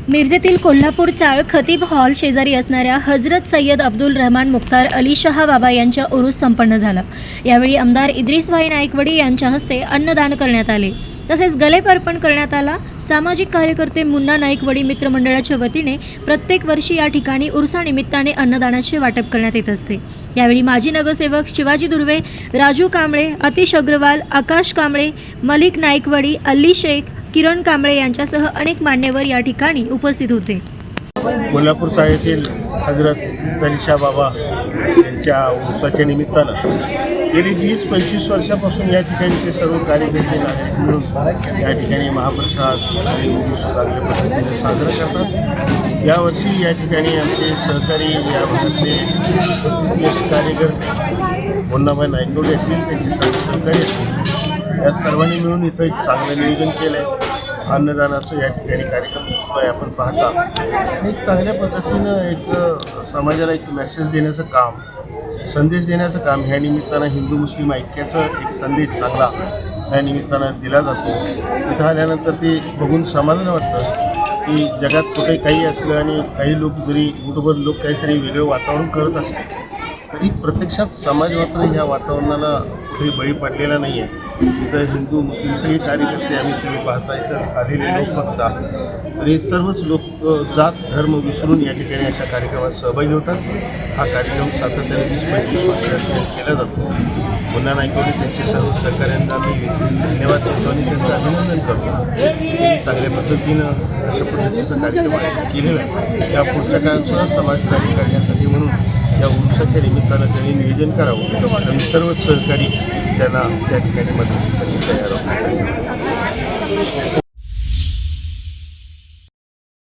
मिरजेतील कोल्हापूर चाळ खतीब हॉल शेजारी असणाऱ्या हजरत सय्यद अब्दुल रहमान मुख्तार अली शहा बाबा यांच्या उरूस संपन्न झाला। यावेळी आमदार इद्रिसभाई नाईकवडी यांच्या हस्ते अन्नदान करण्यात आले, तसेच गलेप अर्पण करण्यात आला। सामाजिक कार्यकर्ते मुन्ना नाईकवडी मित्रमंडळाच्या वतीने प्रत्येक वर्षी या ठिकाणी उर्सानिमित्ताने अन्नदानाचे वाटप करण्यात येत असते। यावेळी माजी नगरसेवक शिवाजी दुर्वे, राजू कांबळे, अतिश अग्रवाल, आकाश कांबळे, मलिक नाईकवडी, अल्ली शेख, किरण कांबळे यांच्यासह अनेक मान्यवर या ठिकाणी उपस्थित होते। कोल्हापूर येथील हजरत अली बाबा यांच्या उर्साच्या निमित्तानं गेली 20-25 वर्षापासून या ठिकाणी ते सर्व कार्यकर्ते नागरिक मिळून या ठिकाणी महाप्रसाद आणि चांगल्या पद्धतीने साजरा करतात। यावर्षी या ठिकाणी आमचे सहकारी या भागातले ज्येष्ठ कार्यकर्ते मुन्नाभाई नाईकवडी असतील, त्यांचे सर्व सहकारी असतील, या सर्वांनी मिळून इथं एक चांगलं नियोजन केलं आहे। अन्नदानाचं या ठिकाणी कार्यक्रम सुरू आहे, आपण पाहता एक चांगल्या पद्धतीनं एक समाजाला एक मेसेज देण्याचं काम, संदेश देण्याचं काम ह्या निमित्तानं हिंदू मुस्लिम ऐक्याचा एक संदेश चांगला ह्या निमित्तानं दिला जातो। इथं आल्यानंतर ते बघून समाधान वाटतं की जगात कुठे काही असलं आणि काही लोक जरी कुठंभर लोक काहीतरी वेगळं वातावरण करत असले तरी प्रत्यक्षात समाज मात्र ह्या वातावरणाला कुठेही बळी पडलेला नाही आहे। इथं हिंदू मुस्लिम सगळे कार्यकर्ते आम्ही तुम्ही पाहता, इथं आलेले लोक बघता, तर हे सर्वच लोक जात धर्म विसरून या ठिकाणी अशा कार्यक्रमात सहभागी होतात। हा कार्यक्रम सातत्याने 20-25 वर्षांपासून केला जातो। मुन्ना नाईकवडी त्यांचे सर्व सहकाऱ्यांना मी धन्यवाद देतो आणि त्यांचं अभिनंदन करतो। त्यांनी चांगल्या पद्धतीनं अशा पद्धतीचा कार्यक्रम केलेला आहे। या पुढच्या काळात समाजकार्य करण्यासाठी म्हणून या उर्साच्या निमित्तानं त्यांनी नियोजन करावं आणि सर्वच सहकारी त्यांना त्या ठिकाणी मदतीसाठी तयार होतात।